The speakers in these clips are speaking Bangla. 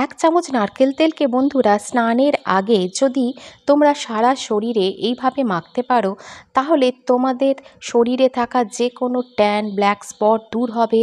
এক চামচ নারকেল তেলকে বন্ধুরা স্নানের আগে যদি তোমরা সারা শরীরে এইভাবে মাখতে পারো, তাহলে তোমাদের শরীরে থাকা যে কোনো ট্যান, ব্ল্যাক স্পট দূর হবে।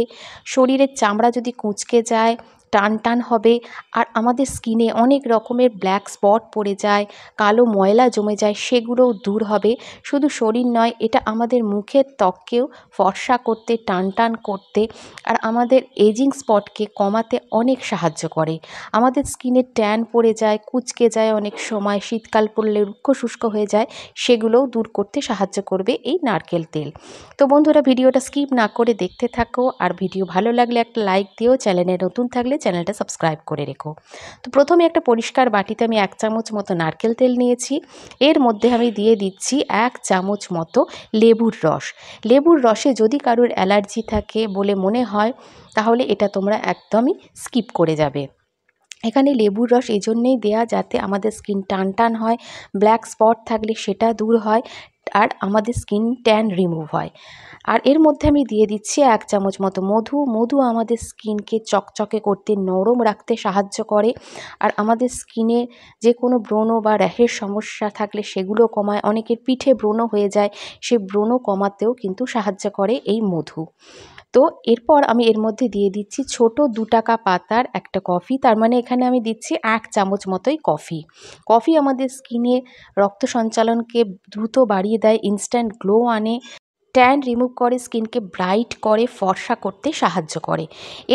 শরীরের চামড়া যদি কুঁচকে যায়, টান টান হবে। আর আমাদের স্কিনে অনেক রকমের ব্ল্যাক স্পট পড়ে যায়, কালো ময়লা জমে যায়, সেগুলোও দূর হবে। শুধু শরীর নয়, এটা আমাদের মুখের ত্বককেও ফর্সা করতে, টান টান করতে আর আমাদের এজিং স্পটকে কমাতে অনেক সাহায্য করে। আমাদের স্কিনে ট্যান পড়ে যায়, কুঁচকে যায়, অনেক সময় শীতকাল পড়লে রুক্ষ শুষ্ক হয়ে যায়, সেগুলোও দূর করতে সাহায্য করবে এই নারকেল তেল। তো বন্ধুরা, ভিডিওটা স্কিপ না করে দেখতে থাকো, আর ভিডিও ভালো লাগলে একটা লাইক দিও, চ্যানেলে নতুন থাকলে চ্যানেলটা সাবস্ক্রাইব করে রেখো। তো প্রথমে একটা পরিষ্কার বাটিতে আমি 1 চামচ মতো নারকেল তেল নিয়েছি। এর মধ্যে আমি দিয়ে দিচ্ছি 1 চামচ মতো লেবুর রস। লেবুর রসে যদি কারোর অ্যালার্জি থাকে বলে মনে হয়, তাহলে এটা তোমরা একদমই স্কিপ করে যাবে। এখানে লেবুর রস এই জন্যেই দেয়া যাতে আমাদের স্কিন টান টান হয়, ব্ল্যাক স্পট থাকলে সেটা দূর হয়, আর আমাদের স্কিন ট্যান রিমুভ হয়। আর এর মধ্যে আমি দিয়ে দিচ্ছি 1 চামচ মতো মধু। মধু আমাদের স্কিনকে চকচকে করতে, নরম রাখতে সাহায্য করে, আর আমাদের স্কিনে যে কোনো ব্রণ বা র্যাশের সমস্যা থাকলে সেগুলো কমায়। অনেকের পিঠে ব্রণ হয়ে যায়, সে ব্রণ কমাতেও কিন্তু সাহায্য করে এই মধু। তো এরপর আমি এর মধ্যে দিয়ে দিচ্ছি ছোট 2 টাকা পাতার একটা কফি। তার মানে এখানে আমি দিচ্ছি 1 চামচ মতোই কফি। কফি আমাদের স্কিনে রক্ত সঞ্চালনকে দ্রুত বাড়িয়ে দেয়, ইনস্ট্যান্ট গ্লো আনে, ট্যান রিমুভ করে, স্কিনকে ব্রাইট করে, ফর্সা করতে সাহায্য করে।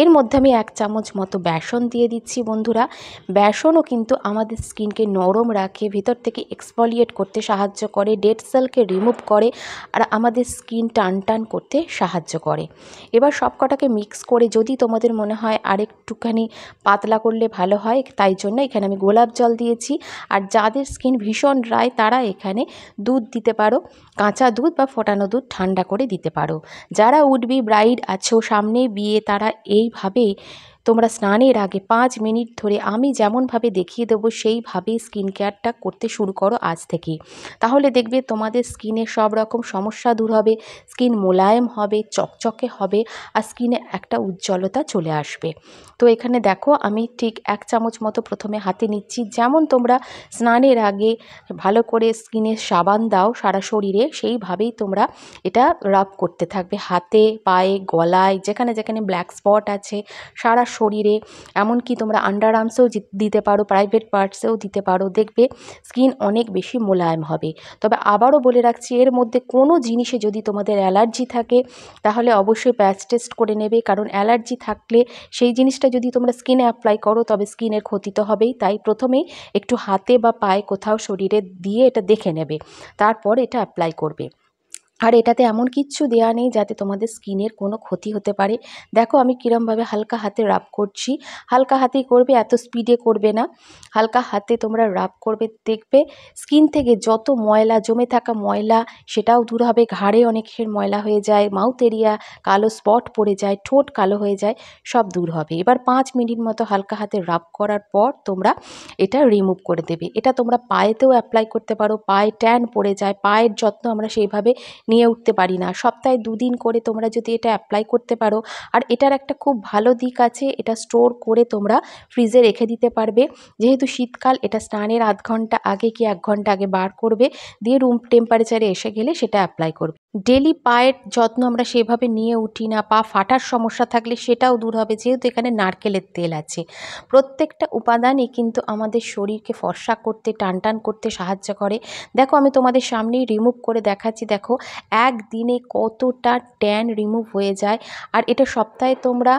এর মধ্যে আমি 1 চামচ মতো বেসন দিয়ে দিচ্ছি বন্ধুরা। বেসনও কিন্তু আমাদের স্কিনকে নরম রাখে, ভেতর থেকে এক্সফোলিয়েট করতে সাহায্য করে, ডেড সেলকে রিমুভ করে, আর আমাদের স্কিন টান টান করতে সাহায্য করে। এবার সব কটাকে মিক্স করে, যদি তোমাদের মনে হয় আরেকটুখানি পাতলা করলে ভালো হয়, তাই জন্য এখানে আমি গোলাপ জল দিয়েছি। আর যাদের স্কিন ভীষণ ড্রাই, তারা এখানে দুধ দিতে পারো, কাঁচা দুধ বা ফোটানো দুধ ঠান্ডা করে দিতে পারো। যারা উড বি ব্রাইড আছো, সামনে বিয়ে, তারা এইভাবেই তোমরা স্নানের আগে 5 মিনিট ধরে আমি যেমনভাবে দেখিয়ে দেবো সেইভাবেই স্কিন কেয়ারটা করতে শুরু করো আজ থেকেই। তাহলে দেখবে তোমাদের স্কিনের সব রকম সমস্যা দূর হবে, স্কিন মোলায়েম হবে, চকচকে হবে, আর স্কিনে একটা উজ্জ্বলতা চলে আসবে। তো এখানে দেখো আমি ঠিক 1 চামচ মতো প্রথমে হাতে নিচ্ছি। যেমন তোমরা স্নানের আগে ভালো করে স্কিনে সাবান দাও সারা শরীরে, সেইভাবেই তোমরা এটা রাব করতে থাকবে হাতে, পায়ে, গলায়, যেখানে যেখানে ব্ল্যাক স্পট আছে সারা শরীরে। এমনকি তোমরা আন্ডার আর্মসেও দিতে পারো, প্রাইভেট পার্টসেও দিতে পারো, দেখবে স্কিন অনেক বেশি মোলায়েম হবে। তবে আবারও বলে রাখছি, এর মধ্যে কোনো জিনিসে যদি তোমাদের অ্যালার্জি থাকে, তাহলে অবশ্যই প্যাচ টেস্ট করে নেবে, কারণ অ্যালার্জি থাকলে সেই জিনিসটা যদি তোমরা স্কিনে অ্যাপ্লাই করো, তবে স্কিনের ক্ষতি তো হবেই। তাই প্রথমেই একটু হাতে বা পায়ে কোথাও শরীরে দিয়ে এটা দেখে নেবে, তারপর এটা অ্যাপ্লাই করবে। আর এটাতে এমন কিচ্ছু দেয়া নেই যাতে তোমাদের স্কিনের কোনো ক্ষতি হতে পারে। দেখো আমি কীরমভাবে হালকা হাতে রাব করছি, হালকা হাতেই করবে, এত স্পিডে করবে না। হালকা হাতে তোমরা রাব করবে, দেখবে স্কিন থেকে যত ময়লা জমে থাকা ময়লা সেটাও দূর হবে। ঘাড়ে অনেকের ময়লা হয়ে যায়, মাউথ এরিয়া কালো স্পট পড়ে যায়, ঠোঁট কালো হয়ে যায়, সব দূর হবে। এবার 5 মিনিট মতো হালকা হাতে রাব করার পর তোমরা এটা রিমুভ করে দেবে। এটা তোমরা পায়েতেও অ্যাপ্লাই করতে পারো, পায়ে ট্যান পড়ে যায়, পায়ের যত্ন আমরা সেইভাবে নিয়ে উঠতে পারি না। সপ্তাহে 2 দিন করে তোমরা যদি এটা অ্যাপ্লাই করতে পারো, আর এটার একটা খুব ভালো দিক আছে, এটা স্টোর করে তোমরা ফ্রিজে রেখে দিতে পারবে। যেহেতু শীতকাল, এটা স্নানের আধ ঘন্টা আগে কি 1 ঘন্টা আগে বার করবে, দিয়ে রুম টেম্পারেচারে এসে গেলে সেটা অ্যাপ্লাই করবে। ডেলি পায়ের যত্ন আমরা সেভাবে নিয়ে উঠি না, পা ফাটার সমস্যা থাকলে সেটাও দূর হবে, যেহেতু এখানে নারকেলের তেল আছে। প্রত্যেকটা উপাদানই কিন্তু আমাদের শরীরকে ফর্সা করতে, টান টান করতে সাহায্য করে। দেখো আমি তোমাদের সামনেই রিমুভ করে দেখাচ্ছি, দেখো একদিনে কতটা ট্যান রিমুভ হয়ে যায়। আর এটা সপ্তাহে তোমরা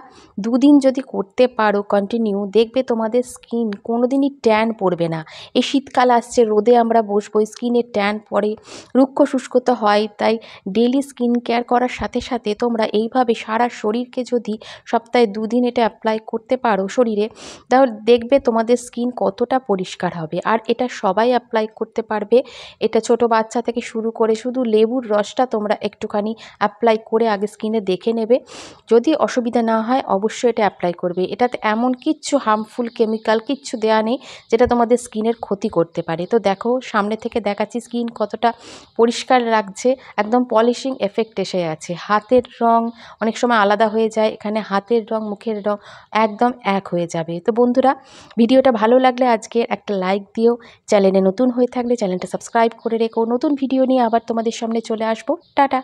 2 দিন যদি করতে পারো কন্টিনিউ, দেখবে তোমাদের স্কিন কোনো দিনই ট্যান পড়বে না। এই শীতকাল আসছে, রোদে আমরা বসবো, স্কিনে ট্যান পড়ে, রুক্ষ শুষ্কতা হয়। তাই ডেলি স্কিন কেয়ার করার সাথে সাথে তোমরা এইভাবে সারা শরীরকে যদি সপ্তাহে 2 দিন এটা অ্যাপ্লাই করতে পারো শরীরে, তাহলে দেখবে তোমাদের স্কিন কতটা পরিষ্কার হবে। আর এটা সবাই অ্যাপ্লাই করতে পারবে। এটা ছোট বাচ্চা থেকে শুরু করে, শুধু লেবুর রসটা তোমরা একটুখানি অ্যাপ্লাই করে আগে স্কিনে দেখে নেবে। যদি অসুবিধা না হয় অবশ্যই এটা অ্যাপ্লাই করবে। এটাতে এমন কিচ্ছু হার্মফুল কেমিক্যাল কিচ্ছু দেওয়া নেই যেটা তোমাদের স্কিনের ক্ষতি করতে পারে। তো দেখো সামনে থেকে দেখাচ্ছি স্কিন কতটা পরিষ্কার লাগছে, একদম পলিশিং এফেক্ট এসে আছে। হাতের রং অনেক সময় আলাদা হয়ে যায়, এখানে হাতের রং মুখের রং একদম এক হয়ে যাবে। তো বন্ধুরা, ভিডিওটা ভালো লাগলে আজকে একটা লাইক দিও, চ্যানেলে নতুন হয়ে থাকলে চ্যানেলটা সাবস্ক্রাইব করে রেখো। নতুন ভিডিও নিয়ে আবার তোমাদের সামনে চলে আসবো। টাটা।